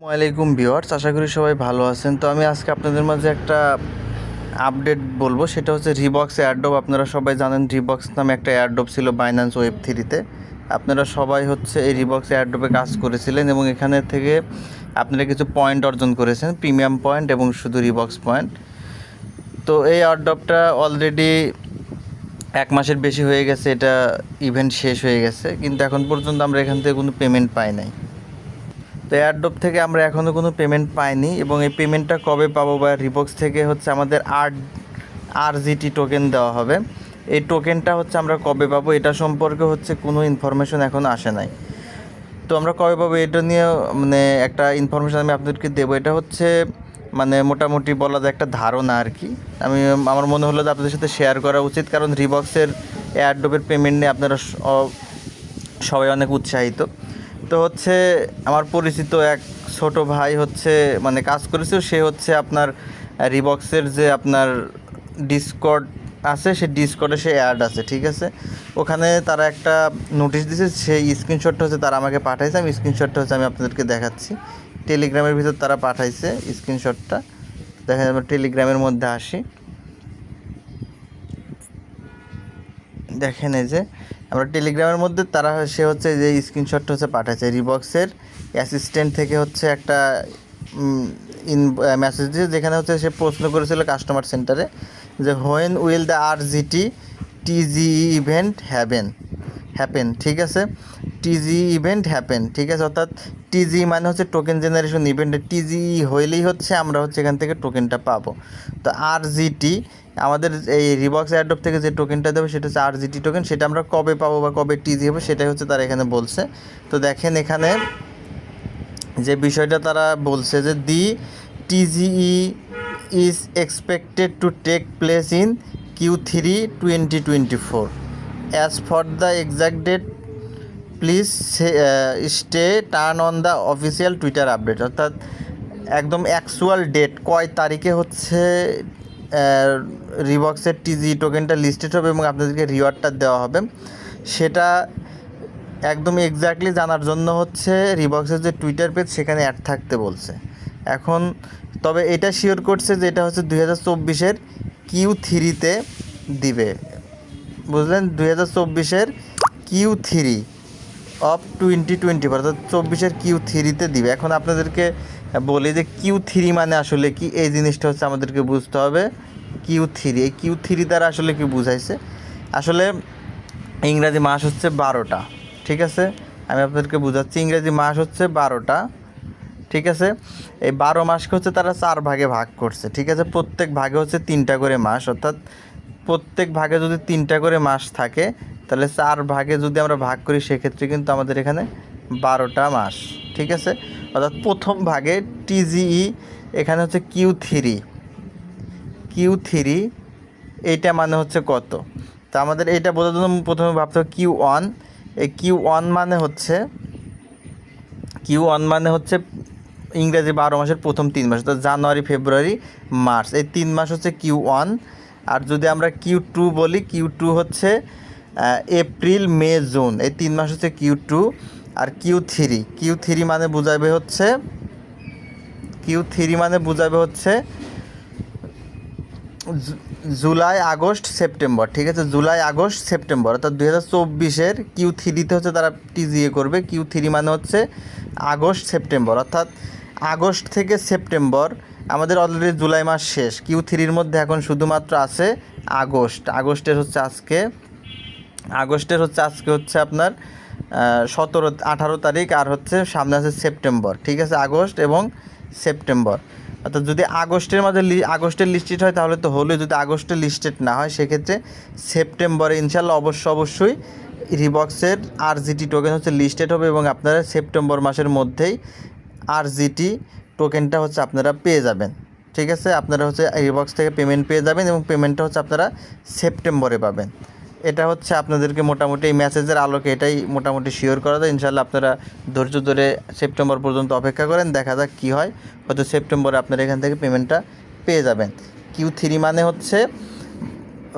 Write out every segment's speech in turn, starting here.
ওয়ালাইকুম ভিউয়ার্স, আশা করি সবাই ভালো আছেন। তো আমি আজকে আপনাদের মাঝে একটা আপডেট বলবো, সেটা হচ্ছে রিবক্স এয়ারড্রপ। আপনারা সবাই জানেন রিবক্স নামে একটা এয়ারড্রপ ছিল বাইন্যান্স ওয়েব3-তে। আপনারা সবাই হচ্ছে এই রিবক্স এয়ারড্রপে কাজ করেছিলেন এবং এখানে থেকে আপনারা কিছু পয়েন্ট অর্জন করেছেন, প্রিমিয়াম পয়েন্ট এবং শুধু রিবক্স পয়েন্ট। তো এই এয়ারড্রপটা অলরেডি 1 মাসের বেশি হয়ে গেছে, এটা ইভেন্ট শেষ হয়ে গেছে, কিন্তু এখন পর্যন্ত আমরা এখান থেকে কোনো পেমেন্ট পাই নাই। তো এয়ারড্রপ থেকে আমরা এখনও কোনো পেমেন্ট পাইনি এবং এই পেমেন্টটা কবে পাবো, বা রিবক্স থেকে হচ্ছে আমাদের আরজিটি টোকেন দেওয়া হবে, এই টোকেনটা হচ্ছে আমরা কবে পাবো এটা সম্পর্কে হচ্ছে কোনো ইনফরমেশন এখনও আসে নাই। তো আমরা কবে পাবো এটা নিয়ে একটা ইনফরমেশান আমি আপনাদেরকে দেবো। এটা হচ্ছে মোটামুটি বলা যায় একটা ধারণা আর কি। আমার মনে হলো যে আপনাদের সাথে শেয়ার করা উচিত, কারণ রিবক্সের এয়ারড্রপের পেমেন্ট নিয়ে আপনারা সবাই অনেক উৎসাহিত। তো হচ্ছে আমার পরিচিত এক ছোট ভাই হচ্ছে কাজ করেছিল, সে হচ্ছে আপনার রিবক্সের যে আপনার ডিসকর্ড আছে, সে ডিসকর্ডে সে অ্যাড আছে, ঠিক আছে। ওখানে তারা একটা নোটিশ দিয়েছে, সেই স্ক্রিনশটটা হচ্ছে তারা আমাকে পাঠাইছে। আমি স্ক্রিনশটটা হচ্ছে আমি আপনাদেরকে দেখাচ্ছি। টেলিগ্রামের ভিতর তারা পাঠাইছে স্ক্রিনশটটা। দেখেন, আমরা টেলিগ্রামের মধ্যে আসি, দেখেন এই যে আমরা টেলিগ্রামের মধ্যে সে হচ্ছে যে স্ক্রিনশটটা হচ্ছে পাঠাচ্ছে রিবক্সের অ্যাসিস্ট্যান্ট থেকে হচ্ছে একটা মেসেজ দিয়ে, যেখানে হচ্ছে সে প্রশ্ন করেছিল কাস্টমার সেন্টারে যে when will the RGT TGE event happen, ঠিক আছে। টিজিই ইভেন্ট হ্যাপেন, ঠিক আছে। অর্থাৎ টিজি মানে হচ্ছে টোকেন জেনারেশন ইভেন্ট, টিজিই হইলেই হচ্ছে আমরা হচ্ছে এখান থেকে টোকেনটা পাবো। তো আরজিটি আমাদের এই রিবক্স এয়ারড্রপ থেকে যে টোকেনটা দেবে সেটা হচ্ছে আরজিটি টোকেন। সেটা আমরা কবে পাবো বা কবে টিজি হবে সেটাই হচ্ছে তারা এখানে বলছে। তো দেখেন এখানে যে বিষয়টা তারা বলছে যে the TGE is expected to take place in Q3 2024 as for the exact date please stay turn on the official Twitter update. অর্থাৎ একদম অ্যাকচুয়াল ডেট কয় তারিখে হচ্ছে রিবক্সের টিজি টোকেনটা লিস্টেড হবে এবং আপনাদেরকে রিওয়ার্ডটা দেওয়া হবে, সেটা একদম এক্স্যাক্টলি জানার জন্য হচ্ছে রিবক্সের যে টুইটার পেজ সেখানে অ্যাড থাকতে বলছে। এখন তবে এটা শিওর করছে যে এটা হচ্ছে 2024-এর Q3-তে দিবে, বুঝলেন। 2024-এর Q3 অফ 2024, অর্থাৎ 24-এর Q3-তে দিবে। এখন আপনাদেরকে বলি যে Q3 মানে আসলে কি, এই জিনিসটা হচ্ছে আমাদেরকে বুঝতে হবে। Q3, এই Q3 দ্বারা আসলে কি বুঝাইছে, আসলে ইংরাজি মাস হচ্ছে 12টা, ঠিক আছে। আমি আপনাদেরকে বুঝাচ্ছি, ইংরেজি মাস হচ্ছে 12টা, ঠিক আছে। এই 12 মাসকে হচ্ছে তারা 4 ভাগে ভাগ করছে, ঠিক আছে। প্রত্যেক ভাগে হচ্ছে 3টা করে মাস, অর্থাৎ প্রত্যেক ভাগে যদি 3টা করে মাস থাকে তাহলে 4 ভাগে যদি আমরা ভাগ করি সেক্ষেত্রে কিন্তু আমাদের এখানে 12টা মাস, ঠিক আছে। অর্থাৎ প্রথম ভাগে টিজিই এখানে হচ্ছে Q3 এইটা মানে হচ্ছে কত। তা আমাদের এইটা বোঝার জন্য প্রথমে ভাবতে হবে Q1। এই Q1 মানে হচ্ছে ইংরেজি 12 মাসের প্রথম 3 মাস, অর্থাৎ জানুয়ারি, ফেব্রুয়ারি, মার্চ, এই 3 মাস হচ্ছে Q1। আর যদি আমরা Q2 বলি, Q2 হচ্ছে এপ্রিল, মে, জুন, এই 3 মাস হচ্ছে Q2। আর Q3 মানে বোঝাবে হচ্ছে জুলাই, আগস্ট, সেপ্টেম্বর, ঠিক আছে। জুলাই, আগস্ট, সেপ্টেম্বর, অর্থাৎ 2024-এর Q3-তে হচ্ছে তারা টিজিএ করবে। Q3 মানে হচ্ছে আগস্ট, সেপ্টেম্বর, অর্থাৎ আগস্ট থেকে সেপ্টেম্বর। আমাদের অলরেডি জুলাই মাস শেষ, Q3-র মধ্যে এখন শুধুমাত্র আছে আগস্টের হচ্ছে আজকে হচ্ছে আপনার 18 তারিখ, আর হচ্ছে সামনে আছে সেপ্টেম্বর, ঠিক আছে। আগস্ট এবং সেপ্টেম্বর, অর্থাৎ যদি আগস্টের লিস্টেড হয় তাহলে তো হলো, যদি আগস্টে লিস্টেড না হয় সেক্ষেত্রে সেপ্টেম্বরে ইনশাল্লাহ অবশ্যই রিবক্সের আরজিটি টোকেন হচ্ছে লিস্টেড হবে এবং আপনারা সেপ্টেম্বর মাসের মধ্যেই আরজিটি টোকেনটা হচ্ছে আপনারা পেয়ে যাবেন, ঠিক আছে। আপনারা হচ্ছে রিবক্স থেকে পেমেন্ট পেয়ে যাবেন এবং পেমেন্টটা হচ্ছে আপনারা সেপ্টেম্বরে পাবেন। এটা হচ্ছে আপনাদেরকে মোটামুটি এই মেসেজের আলোকে এটাই মোটামুটি শিওর করা যায়। ইনশাল্লাহ আপনারা ধৈর্য ধরে সেপ্টেম্বর পর্যন্ত অপেক্ষা করেন, দেখা যাক কী হয়। হয়তো সেপ্টেম্বরে আপনারা এখান থেকে পেমেন্টটা পেয়ে যাবেন। Q3 মানে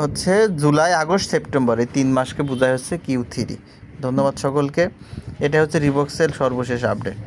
হচ্ছে জুলাই, আগস্ট, সেপ্টেম্বর, এই 3 মাসকে বোঝায় হচ্ছে Q3। ধন্যবাদ সকলকে। এটা হচ্ছে রিবক্সের সর্বশেষ আপডেট।